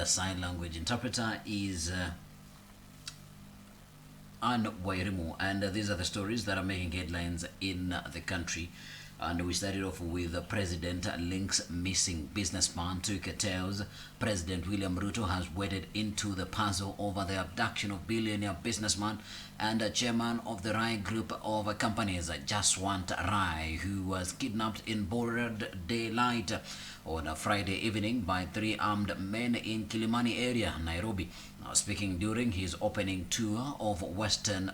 the sign language interpreter is Ann Wairimu, and these are the stories that are making headlines in the country. And we started off with the president links missing businessman to cartels. President William Ruto has waded into the puzzle over the abduction of billionaire businessman and chairman of the Rai group of companies, Jaswant Rai, who was kidnapped in broad daylight on a Friday evening by 3 armed men in Kilimani area, Nairobi. Now, speaking during his ongoing tour of Western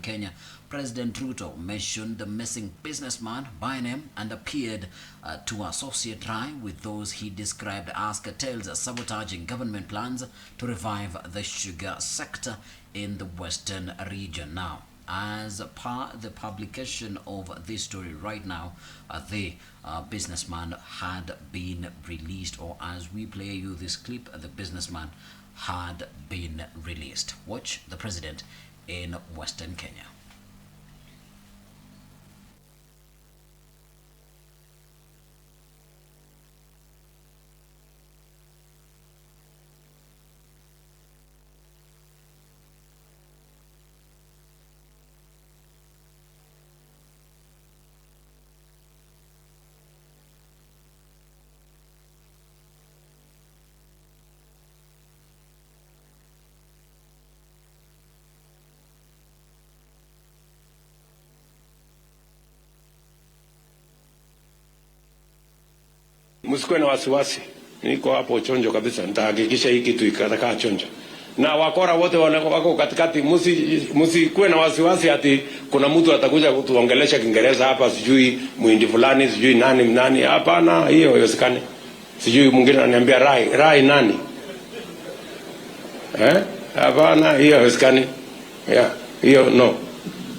Kenya, President Ruto mentioned the missing businessman by name and appeared to associate Rai with those he described as cartels sabotaging government plans to revive the sugar sector in the western region. Now, as per the publication of this story right now, the businessman had been released, or as we play you this clip, the businessman had been released. Watch the president in Western Kenya. Msikuwe na wasiwasi, niko hapo chonjo kabisa, nitahakikisha hii kitu ikakaa chonjo. Na wakora wote wako katikati, msikuwe na wasiwasi ati kuna mtu atakuja kutuongelesha Kiingereza hapa, sijui muhindi fulani, sijui nani. Hapana, hiyo haiwezekani. Sijui mwingine ananiambia Rai nani? Hapana, hiyo haiwezekani. Hiyo no.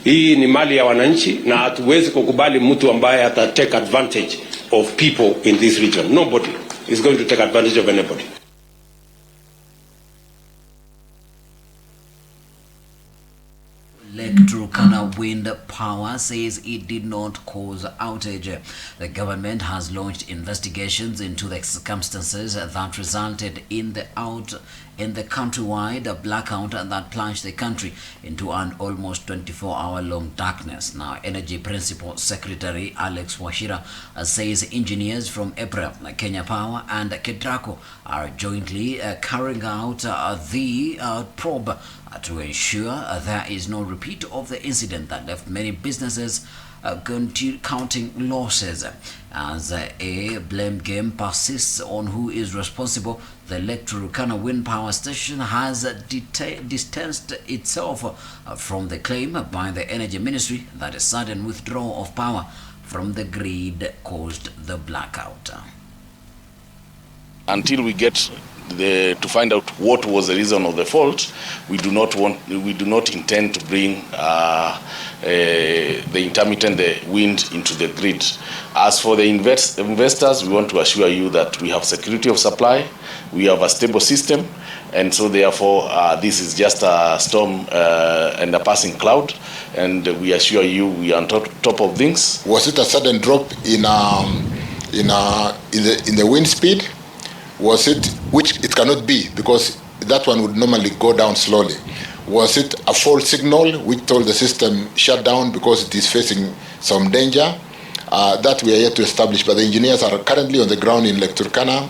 Hii ni mali ya wananchi na hatuwezi kukubali mtu ambaye ata take advantage of people in this region. Nobody is going to take advantage of anybody. Turkana Wind Power says it did not cause outage. The government has launched investigations into the circumstances that resulted in the countrywide blackout that plunged the country into an almost 24-hour-long darkness. Now, Energy Principal Secretary Alex Wachira says engineers from EPRA, Kenya Power and KETRACO are jointly carrying out the probe to ensure there is no repeat of the incident that left many businesses counting losses. As a blame game persists on who is responsible, the Lake Turkana Wind Power Station has distanced itself from the claim by the Energy Ministry that a sudden withdrawal of power from the grid caused the blackout. Until we get to find out what was the reason of the fault, we do not intend to bring the intermittent wind into the grid. As for the investors, we want to assure you that we have security of supply, we have a stable system, and so therefore this is just a storm and a passing cloud, and we assure you we are on top of things. Was it a sudden drop in the wind speed? Was it, which it cannot be because that one would normally go down slowly. Was it a false signal which told the system shut down because it is facing some danger? That we are yet to establish, but the engineers are currently on the ground in Lake Turkana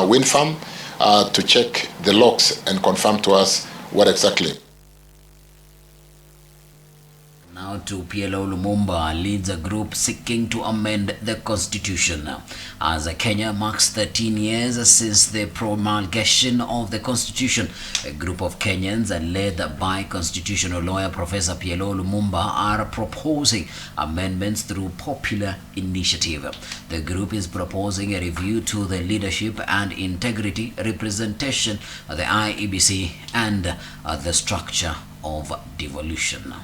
wind farm to check the logs and confirm to us what exactly. Now to PLO Lumumba leads a group seeking to amend the constitution. As Kenya marks 13 years since the promulgation of the constitution, a group of Kenyans led by constitutional lawyer Professor PLO Lumumba are proposing amendments through popular initiative. The group is proposing a review to the leadership and integrity representation of the IEBC and the structure of devolution.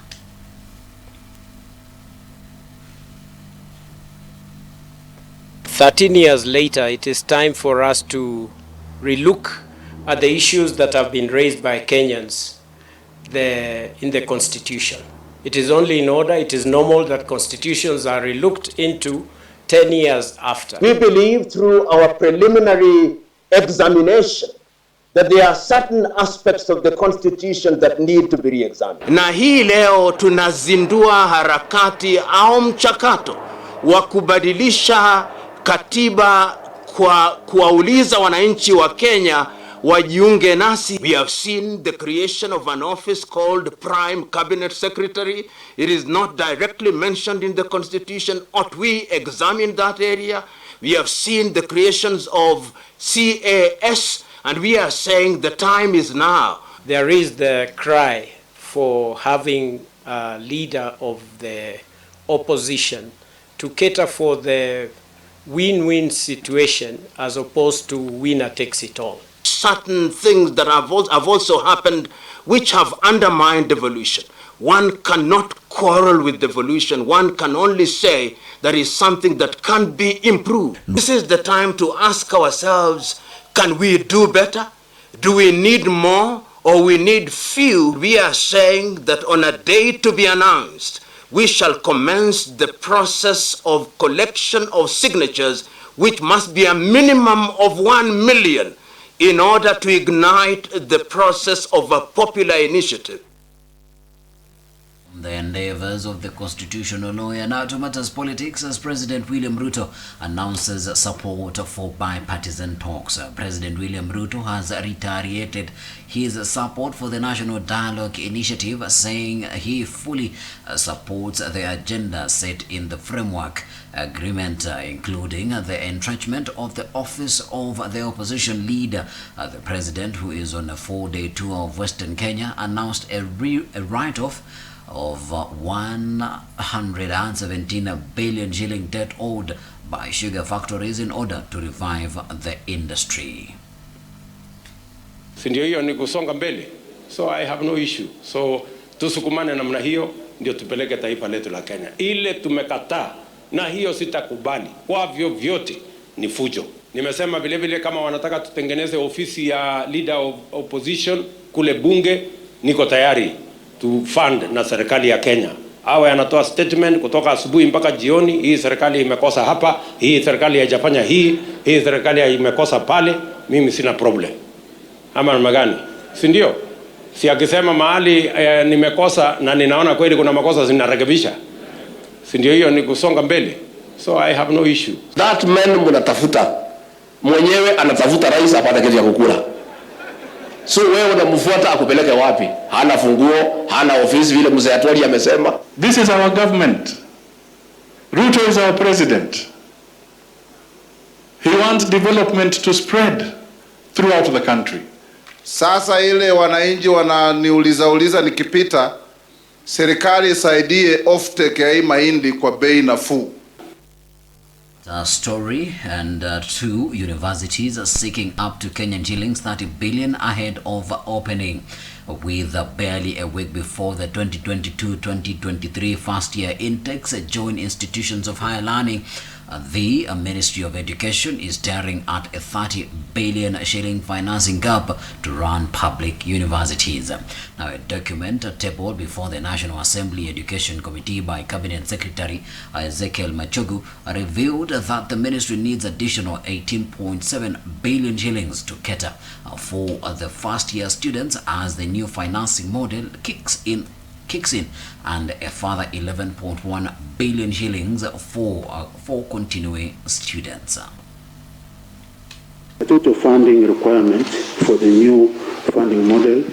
13 years later, it is time for us to relook at the issues that have been raised by Kenyans in the Constitution. It is only in order, it is normal that constitutions are relooked into 10 years after. We believe through our preliminary examination, that there are certain aspects of the constitution that need to be re-examined. Na hii leo tunazindua harakati au mchakato wa kubadilisha katiba kwa kuwauliza wananchi wa Kenya wajiunge nasi. We have seen the creation of an office called Prime Cabinet Secretary. It is not directly mentioned in the constitution. Ought we examine that area? We have seen the creations of CAS, and we are saying the time is now. There is the cry for having a leader of the opposition to cater for the win-win situation as opposed to winner takes it all. Certain things that have also happened which have undermined devolution. One cannot quarrel with devolution. One can only say there is something that can be improved. This is the time to ask ourselves, can we do better? Do we need more or we need few? We are saying that on a day to be announced, we shall commence the process of collection of signatures, which must be a minimum of 1 million in order to ignite the process of a popular initiative. The endeavors of the constitutional lawyer. Now to matters politics, as President William Ruto announces support for bipartisan talks. President William Ruto has reiterated his support for the National Dialogue Initiative, saying he fully supports the agenda set in the framework agreement, including the entrenchment of the office of the opposition leader. The president, who is on a 4-day tour of Western Kenya, announced a write-off of 117 billion shilling debt owed by sugar factories in order to revive the industry. Sindio hiyo ni kusonga mbele. So I have no issue. So tusukumane namna hiyo ndio tupeleke taifa letu la Kenya. Ile tumekataa na hiyo sitakubali. Kwa vyovyote ni fujo. Nimesema vile vile kama wanataka tutengeneze ofisi ya leader of opposition kule bunge, niko tayari to fund na serikali ya Kenya. Awe anatoa statement kutoka asubuhi mpaka jioni, hii serikali imekosa hapa, hii serikali haijafanya hii serikali imekosa pale, mimi sina problem. Ama namna gani? Si ndio? Si akisema mahali nimekosa na ninaona kweli kuna makosa zinarekebisha. Si ndio hiyo ni kusonga mbele. So I have no issue. That man mnatafuta mwenyewe anatafuta rais apate kiti ya kukula. So wewe unamfuata akupeleke wapi? Hana funguo, hana ofisi vile mzee Atwali amesema. This is our government. Ruto is our president. He wants development to spread throughout the country. Sasa ile wananchi wananiuliza nikipita, serikali isaidie offtake ya hii mahindi kwa bei nafuu. Story and 2 universities are seeking up to Kenyan shillings 30 billion ahead of opening. With barely a week before the 2022-2023 first year intakes join institutions of higher learning, the Ministry of Education is staring at a 30 billion shilling financing gap to run public universities. Now, a document tabled before the National Assembly Education Committee by Cabinet Secretary Ezekiel Machogu revealed that the ministry needs additional 18.7 billion shillings to cater for the first year students as the new financing model kicks in, and a further 11.1 billion shillings for continuing students. The total funding requirement for the new funding model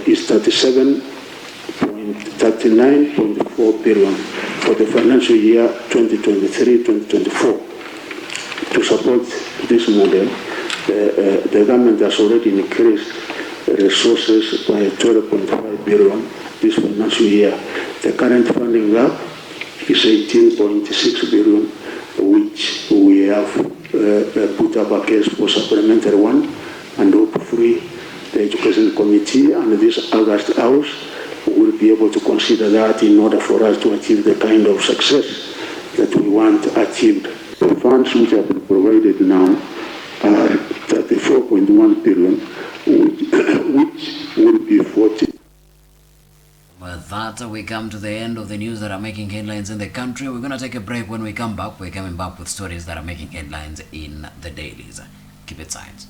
is 39.4 billion for the financial year 2023-2024. To support this model, the government has already increased resources by 12.5 billion this financial year. The current funding gap is 18.6 billion, which we have put up a case for supplementary one, and hopefully the Education Committee and this August House will be able to consider that in order for us to achieve the kind of success that we want achieved. The funds which have been provided now are 34.1 billion, which will be 40. With that, we come to the end of the news that are making headlines in the country. We're going to take a break. When we come back, we're coming back with stories that are making headlines in the dailies. Keep it science.